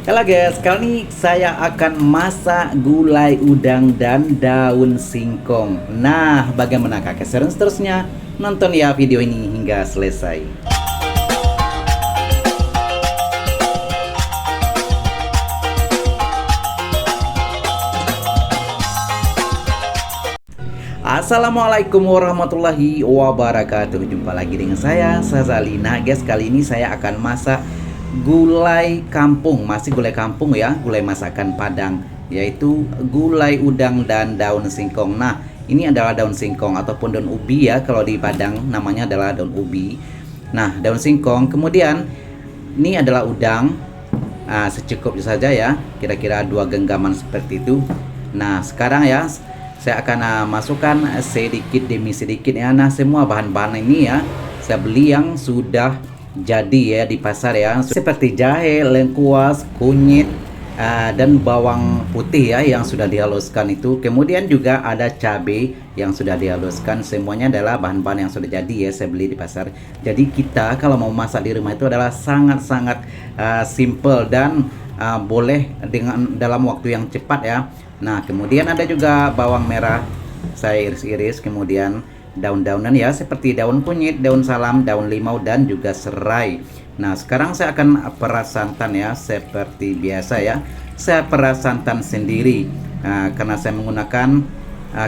Halo guys, kali ini saya akan masak gulai udang dan daun singkong. Nah, bagaimanakah keseruan seterusnya? Nonton ya video ini hingga selesai. Assalamualaikum warahmatullahi wabarakatuh. Jumpa lagi dengan saya, Sazali. Nah guys, kali ini saya akan masak gulai kampung. Masih gulai kampung ya, gulai masakan Padang, yaitu gulai udang dan daun singkong. Nah, ini adalah daun singkong ataupun daun ubi ya, kalau di Padang namanya adalah daun ubi. Nah, daun singkong, kemudian ini adalah udang. Secukupnya saja ya, kira-kira 2 genggaman seperti itu. Nah, sekarang ya saya akan masukkan sedikit demi sedikit ya. Nah, semua bahan-bahan ini ya saya beli yang sudah jadi ya di pasar ya, seperti jahe, lengkuas, kunyit, dan bawang putih ya yang sudah dihaluskan itu. Kemudian juga ada cabai yang sudah dihaluskan. Semuanya adalah bahan-bahan yang sudah jadi ya, saya beli di pasar. Jadi kita kalau mau masak di rumah itu adalah sangat-sangat simple dan boleh dengan dalam waktu yang cepat ya. Nah, kemudian ada juga bawang merah saya iris-iris, kemudian daun-daunan ya seperti daun kunyit, daun salam, daun limau, dan juga serai. Nah, sekarang saya akan peras santan ya, seperti biasa ya. Saya peras santan sendiri karena saya menggunakan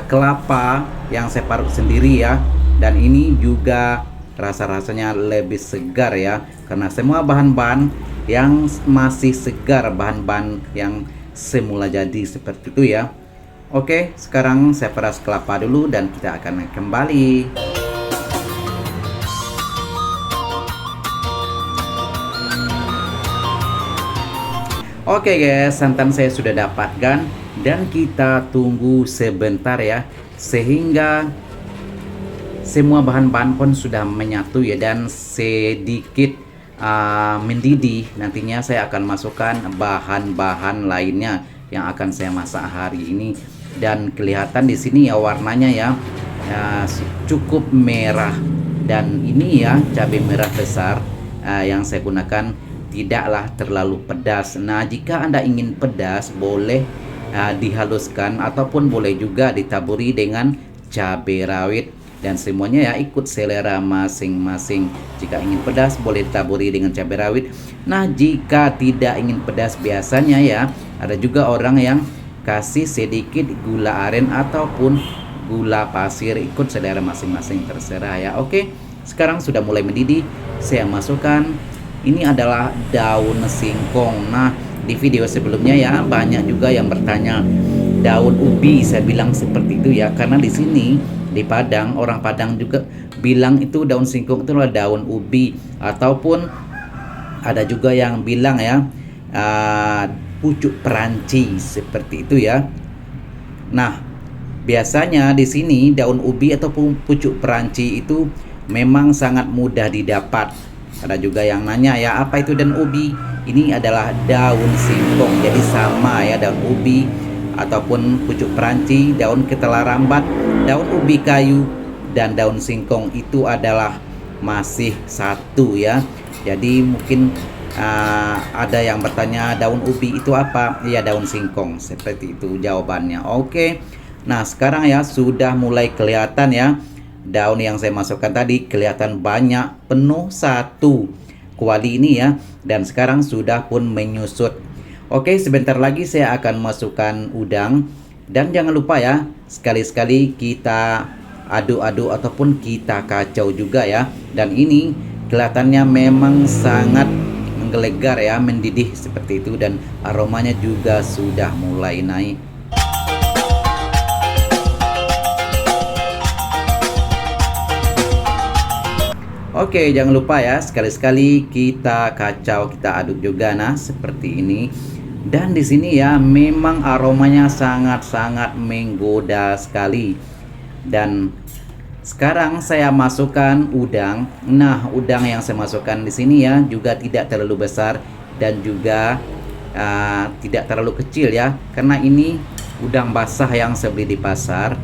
kelapa yang saya parut sendiri ya. Dan ini juga rasa-rasanya lebih segar ya, karena semua bahan-bahan yang masih segar, bahan-bahan yang semula jadi seperti itu ya. Oke, sekarang saya peras kelapa dulu dan kita akan kembali. Oke guys, santan saya sudah dapatkan dan kita tunggu sebentar ya, sehingga semua bahan-bahan pun sudah menyatu ya dan sedikit mendidih. Nantinya saya akan masukkan bahan-bahan lainnya yang akan saya masak hari ini. Dan kelihatan di sini ya warnanya ya, cukup merah. Dan ini ya cabai merah besar yang saya gunakan tidaklah terlalu pedas. Nah, jika Anda ingin pedas boleh dihaluskan ataupun boleh juga ditaburi dengan cabai rawit. Dan semuanya ya ikut selera masing-masing. Jika ingin pedas boleh ditaburi dengan cabai rawit. Nah, jika tidak ingin pedas biasanya ya ada juga orang yang kasih sedikit gula aren ataupun gula pasir, ikut selera masing-masing, terserah ya. Oke, sekarang sudah mulai mendidih. Saya masukkan, ini adalah daun singkong. Nah, di video sebelumnya ya banyak juga yang bertanya daun ubi, saya bilang seperti itu ya, karena di sini di Padang, orang Padang juga bilang itu daun singkong itu adalah daun ubi, ataupun ada juga yang bilang ya pucuk peranci seperti itu ya. Nah, biasanya di sini daun ubi ataupun pucuk peranci itu memang sangat mudah didapat. Ada juga yang nanya ya apa itu daun ubi? Ini adalah daun singkong, jadi sama ya, daun ubi ataupun pucuk peranci, daun ketela rambat, daun ubi kayu, dan daun singkong itu adalah masih satu ya. Jadi mungkin ada yang bertanya daun ubi itu apa? Ya, daun singkong, seperti itu jawabannya. Oke, nah sekarang ya sudah mulai kelihatan ya, daun yang saya masukkan tadi kelihatan banyak, penuh satu kuali ini ya, dan sekarang sudah pun menyusut. Oke, sebentar lagi saya akan masukkan udang. Dan jangan lupa ya, sekali-sekali kita aduk-aduk ataupun kita kacau juga ya. Dan ini kelihatannya memang sangat menggelegar ya, mendidih seperti itu, dan aromanya juga sudah mulai naik. Oke, jangan lupa ya, sekali-sekali kita kacau, kita aduk juga. Nah, seperti ini. Dan di sini ya memang aromanya sangat-sangat menggoda sekali. Dan sekarang saya masukkan udang. Nah, udang yang saya masukkan di sini ya juga tidak terlalu besar dan juga tidak terlalu kecil ya, karena ini udang basah yang saya beli di pasar.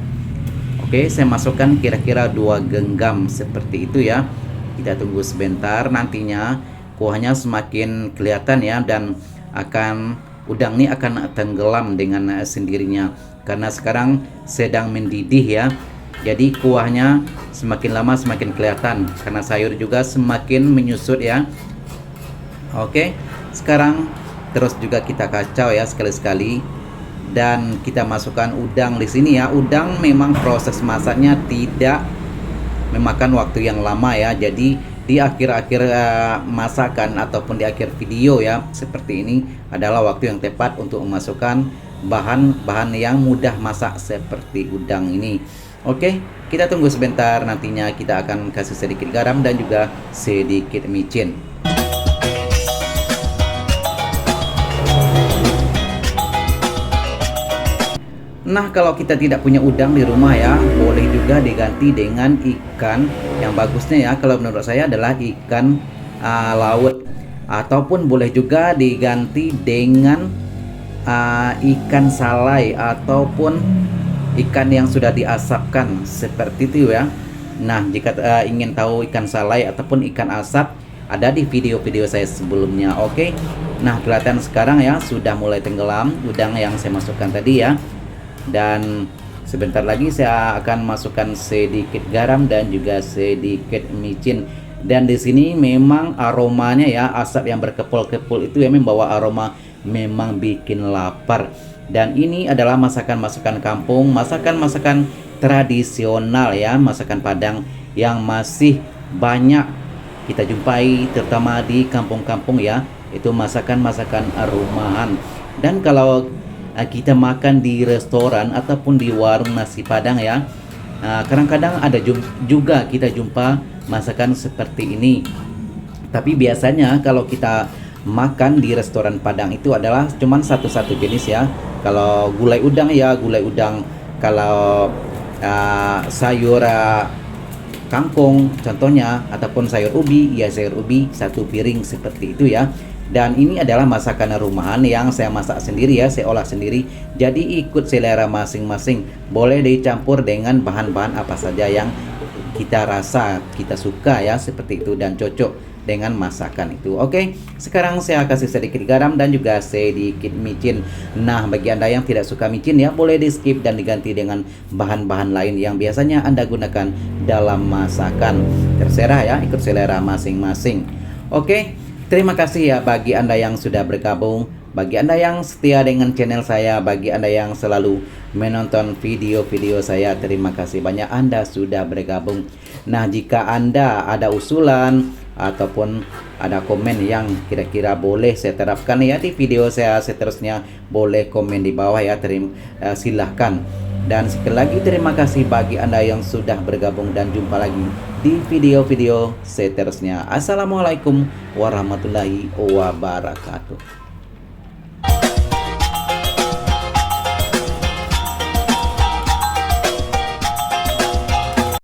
Oke, saya masukkan kira-kira 2 genggam seperti itu ya. Kita tunggu sebentar, nantinya kuahnya semakin kelihatan ya, dan udang ini akan tenggelam dengan sendirinya, karena sekarang sedang mendidih ya. Jadi kuahnya semakin lama semakin kelihatan, karena sayur juga semakin menyusut ya. Oke, sekarang terus juga kita kacau ya sekali-sekali, dan kita masukkan udang di sini ya. Udang memang proses masaknya tidak memakan waktu yang lama ya. Jadi di akhir-akhir masakan ataupun di akhir video ya seperti ini adalah waktu yang tepat untuk memasukkan bahan-bahan yang mudah masak seperti udang ini. Oke, kita tunggu sebentar, nantinya kita akan kasih sedikit garam dan juga sedikit micin. Nah, kalau kita tidak punya udang di rumah ya, boleh juga diganti dengan ikan. Yang bagusnya ya, kalau menurut saya adalah ikan laut, ataupun boleh juga diganti dengan ikan salai ataupun ikan yang sudah diasapkan seperti itu ya. Nah, jika ingin tahu ikan salai ataupun ikan asap, ada di video-video saya sebelumnya. Oke. Nah, kelihatan sekarang ya sudah mulai tenggelam udang yang saya masukkan tadi ya. Dan sebentar lagi saya akan masukkan sedikit garam dan juga sedikit micin. Dan di sini memang aromanya ya, asap yang berkepul-kepul itu yang membawa aroma, memang bikin lapar. Dan ini adalah masakan-masakan kampung, masakan-masakan tradisional ya, masakan Padang yang masih banyak kita jumpai terutama di kampung-kampung ya. Itu masakan-masakan rumahan. Dan kalau kita makan di restoran ataupun di warung nasi Padang ya, kadang-kadang ada juga kita jumpa masakan seperti ini. Tapi biasanya kalau kita makan di restoran Padang itu adalah cuman satu-satu jenis ya. Kalau gulai udang ya gulai udang, kalau sayur kangkung contohnya ataupun sayur ubi ya sayur ubi satu piring seperti itu ya. Dan ini adalah masakan rumahan yang saya masak sendiri ya, saya olah sendiri. Jadi ikut selera masing-masing. Boleh dicampur dengan bahan-bahan apa saja yang kita rasa, kita suka ya, seperti itu, dan cocok dengan masakan itu. Oke, sekarang saya kasih sedikit garam dan juga sedikit micin. Nah, bagi Anda yang tidak suka micin ya, boleh di skip dan diganti dengan bahan-bahan lain yang biasanya Anda gunakan dalam masakan. Terserah ya, ikut selera masing-masing. Oke, terima kasih ya bagi Anda yang sudah bergabung, bagi Anda yang setia dengan channel saya, bagi Anda yang selalu menonton video-video saya. Terima kasih banyak Anda sudah bergabung. Nah, jika Anda ada usulan ataupun ada komen yang kira-kira boleh saya terapkan ya di video saya seterusnya, boleh komen di bawah ya. Silahkan. Dan sekali lagi terima kasih bagi Anda yang sudah bergabung, dan jumpa lagi di video-video seterusnya. Assalamualaikum warahmatullahi wabarakatuh.